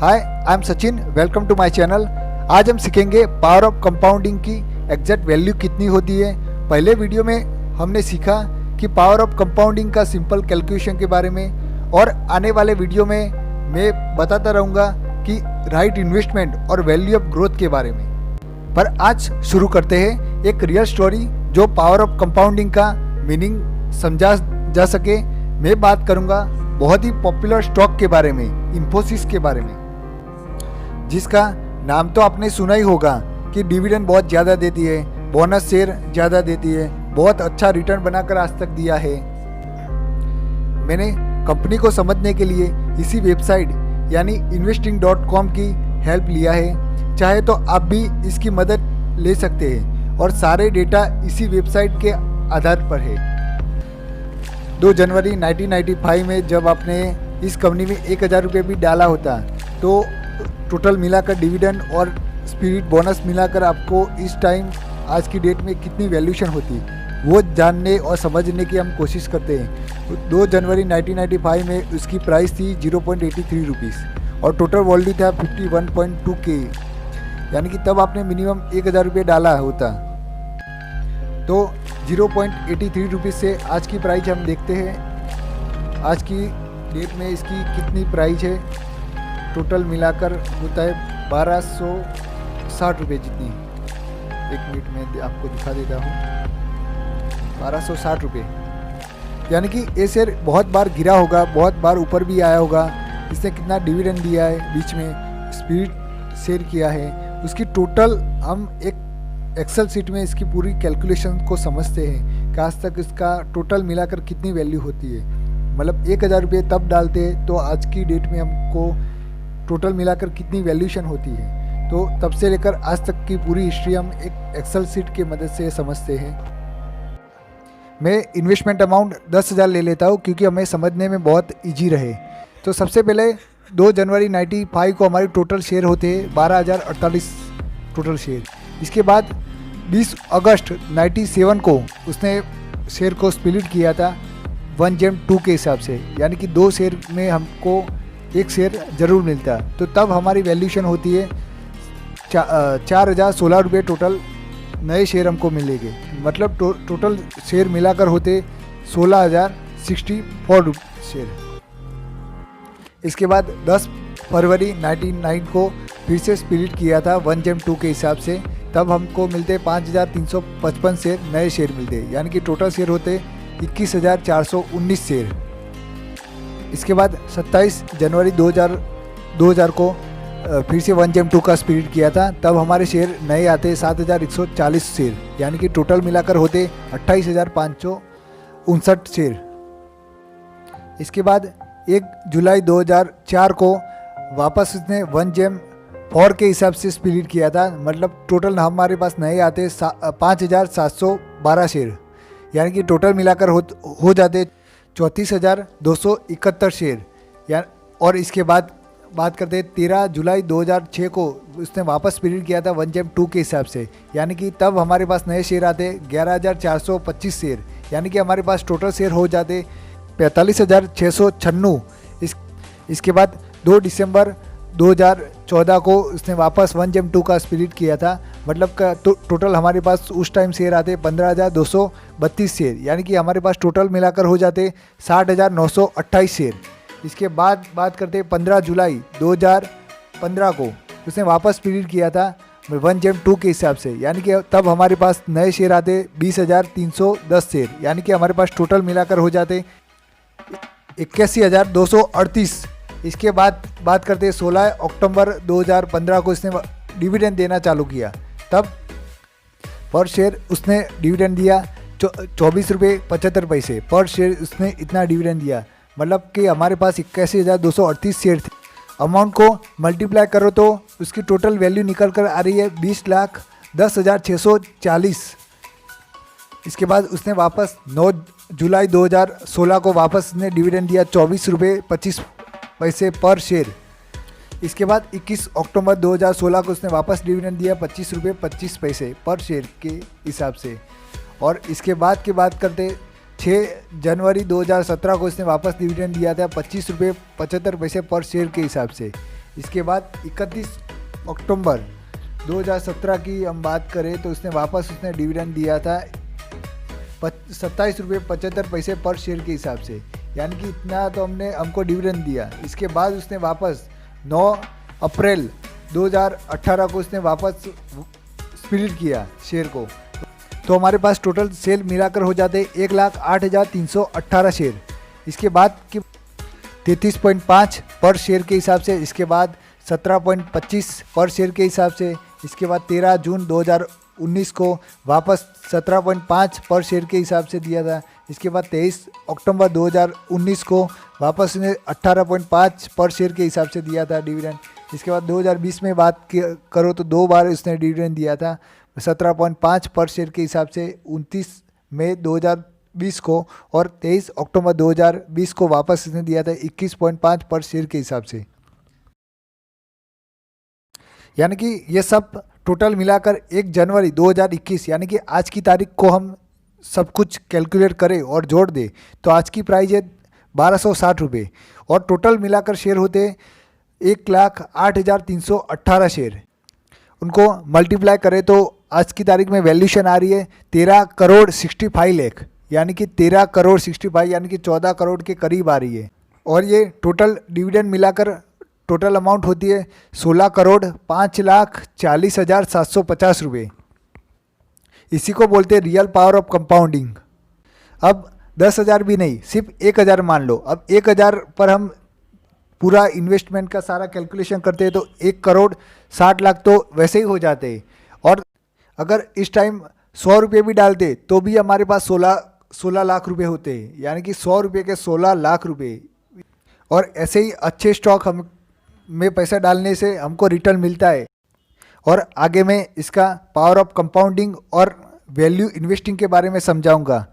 Hi, I am Sachin. Welcome to my channel. आज हम सीखेंगे पावर ऑफ कंपाउंडिंग की एग्जैक्ट वैल्यू कितनी होती है। पहले वीडियो में हमने सीखा कि पावर ऑफ कंपाउंडिंग का सिंपल कैलकुलेशन के बारे में, और आने वाले वीडियो में मैं बताता रहूँगा कि राइट इन्वेस्टमेंट और वैल्यू ऑफ ग्रोथ के बारे में। पर आज शुरू करते हैं एक रियल स्टोरी जो पावर ऑफ कंपाउंडिंग का मीनिंग समझा जा सके। मैं बात करूँगा बहुत ही पॉपुलर स्टॉक के बारे में, इन्फोसिस के बारे में, जिसका नाम तो आपने सुना ही होगा कि डिविडेंड बहुत ज़्यादा देती है, बोनस शेयर ज़्यादा देती है, बहुत अच्छा रिटर्न बनाकर आज तक दिया है। मैंने कंपनी को समझने के लिए इसी वेबसाइट यानी investing.com की हेल्प लिया है। चाहे तो आप भी इसकी मदद ले सकते हैं और सारे डेटा इसी वेबसाइट के आधार पर है। 2 जनवरी 1995 में जब आपने इस कंपनी में 1000 रुपये भी डाला होता तो टोटल मिलाकर डिविडेंड और स्पिरिट बोनस मिलाकर आपको इस टाइम आज की डेट में कितनी वैल्यूएशन होती वो जानने और समझने की हम कोशिश करते हैं। 2 जनवरी 1995 में उसकी प्राइस थी 0.83 रुपीज़ और टोटल वैल्यू था 51.2 के, यानी कि तब आपने मिनिमम 1000 रुपये डाला होता। तो 0.83 रुपीज़ से आज की प्राइस हम देखते हैं। आज की डेट में इसकी कितनी प्राइस है, टोटल मिलाकर होता है 1260 रुपये जितनी। एक मिनट में आपको दिखा देता हूँ, 1260 रुपये। यानी कि ये शेयर बहुत बार गिरा होगा, बहुत बार ऊपर भी आया होगा। इसने कितना डिविडेंड दिया है, बीच में स्पिरिट शेयर किया है, उसकी टोटल हम एक एक्सेल सीट में इसकी पूरी कैलकुलेशन को समझते हैं कि आज तक इसका टोटल मिलाकर कितनी वैल्यू होती है। मतलब 1000 रुपये तब डालते हैं तो आज की डेट में हमको टोटल मिलाकर कितनी वैल्यूएशन होती है। तो तब से लेकर आज तक की पूरी हिस्ट्री हम एक एक्सेल सीट की मदद से समझते हैं। मैं इन्वेस्टमेंट अमाउंट 10,000 ले लेता हूँ क्योंकि हमें समझने में बहुत ईजी रहे। तो सबसे पहले 2 जनवरी 95 को हमारे टोटल शेयर होते हैं 12,048 टोटल शेयर। इसके बाद 20 अगस्त 97 को उसने शेयर को स्प्लिट किया था 1/2 के हिसाब से, यानी कि 2 शेयर में हमको एक शेयर ज़रूर मिलता। तो तब हमारी वैल्यूएशन होती है 4,016 रुपये टोटल नए शेयर हमको मिलेंगे। मतलब टोटल शेयर मिलाकर होते 16,064 शेयर। इसके बाद 10 फरवरी 99 को फिर से स्प्लिट किया था 1/2 के हिसाब से, तब हमको मिलते 5,355 शेयर नए शेयर मिलते, यानी कि टोटल शेयर होते 21,419 शेयर। इसके बाद 27 जनवरी 2000 को फिर से 1/2 का स्प्लिट किया था, तब हमारे शेयर नए आते 7,140 शेयर, यानी कि टोटल मिलाकर होते 28,559 शेयर। इसके बाद 1 जुलाई 2004 को वापस उसने 1/4 के हिसाब से स्प्लिट किया था। मतलब टोटल हमारे पास नए आते 5,712 शेयर, यानी कि टोटल मिलाकर हो जाते 34,271 शेयर। और इसके बाद बात करते हैं 13 जुलाई 2006 को उसने वापस स्प्लिट किया था 1/2 के हिसाब से, यानी कि तब हमारे पास नए शेयर आते 11,425 शेयर, यानी कि हमारे पास टोटल शेयर हो जाते 45,696। इसके बाद 2 दिसंबर 2014 को उसने वापस 1/2 का स्प्लिट किया था। मतलब का टोटल हमारे पास उस टाइम शेयर आते 15,232 शेयर, यानी कि हमारे पास टोटल मिलाकर हो जाते 60,928 शेयर। इसके बाद बात करते 15 जुलाई 2015 को उसने वापस स्प्लिट किया था 1/2 के हिसाब से, यानी कि तब हमारे पास नए शेयर आते 20,310 शेयर, यानी कि हमारे पास टोटल मिलाकर हो जाते 81,238। इसके बाद बात करते हैं 16 अक्टूबर 2015 को इसने डिविडेंड देना चालू किया। तब पर शेयर उसने डिविडेंड दिया 24 रुपये 75 पैसे पर शेयर, उसने इतना डिविडेंड दिया। मतलब कि हमारे पास 81,238 शेयर थे। अमाउंट को मल्टीप्लाई करो तो उसकी टोटल वैल्यू निकल कर आ रही है 20,10,640। इसके बाद उसने वापस 9 जुलाई 2016 को वापस ने डिविडेंड दिया 24 रुपये 25 पैसे पर शेयर। इसके बाद 21 अक्टूबर 2016 को उसने वापस डिविडेंड दिया 25 रुपये 25 पैसे पर शेयर के हिसाब से। और इसके बाद की बात करते 6 जनवरी 2017 को इसने वापस डिविडेंड दिया था 25 रुपये 75 पैसे पर शेयर के हिसाब से। इसके बाद 31 अक्टूबर 2017 की हम बात करें तो उसने डिविडेंड दिया था 27 रुपये 75 पैसे पर शेयर के हिसाब से, यानी कि इतना तो हमको डिविडेंड दिया। इसके बाद उसने वापस 9 अप्रैल 2018 को उसने वापस स्प्लिट किया शेयर को, तो हमारे पास टोटल सेल मिलाकर हो जाते 1,08,318 शेयर। इसके बाद की 33.5 पर शेयर के हिसाब से, इसके बाद 17.25 पर शेयर के हिसाब से, इसके बाद 13 जून 2019 को वापस 17.5 पर शेयर के हिसाब से दिया था। इसके बाद 23 अक्टूबर 2019 को वापस ने 18.5 पर शेयर के हिसाब से दिया था डिविडेंड। इसके बाद 2020 में बात करो तो 2 बार उसने डिविडेंड दिया था 17.5 पर शेयर के हिसाब से, 29 मई 2020 को और 23 अक्टूबर 2020 को वापस इसने दिया था 21.5 पर शेयर के हिसाब से। यानी कि ये सब टोटल मिलाकर 1 जनवरी 2021 यानी कि आज की तारीख को हम सब कुछ कैलकुलेट करें और जोड़ दें तो आज की प्राइस है 1260 रुपये और टोटल मिलाकर शेयर होते 1,08,318 शेयर। उनको मल्टीप्लाई करें तो आज की तारीख में वैल्यूशन आ रही है 13,65 लाख, यानी कि 13,65 यानी कि 14 करोड़ के करीब आ रही है। और ये टोटल डिविडेंड मिलाकर टोटल अमाउंट होती है 16,05,40,750 रुपये। इसी को बोलते हैं रियल पावर ऑफ कंपाउंडिंग। अब 10,000 भी नहीं, सिर्फ 1,000 मान लो। अब 1,000 पर हम पूरा इन्वेस्टमेंट का सारा कैलकुलेशन करते हैं तो 1,60,00,000 तो वैसे ही हो जाते हैं। और अगर इस टाइम 100 रुपये भी डालते तो भी हमारे पास 16 लाख रुपए होते हैं, यानी कि 100 रुपये के 16 लाख रुपए। और ऐसे ही अच्छे स्टॉक में पैसा डालने से हमको रिटर्न मिलता है। और आगे मैं इसका पावर ऑफ कंपाउंडिंग और वैल्यू इन्वेस्टिंग के बारे में समझाऊंगा।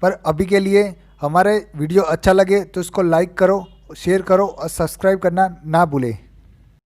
पर अभी के लिए हमारे वीडियो अच्छा लगे तो इसको लाइक करो, शेयर करो और सब्सक्राइब करना ना भूलें।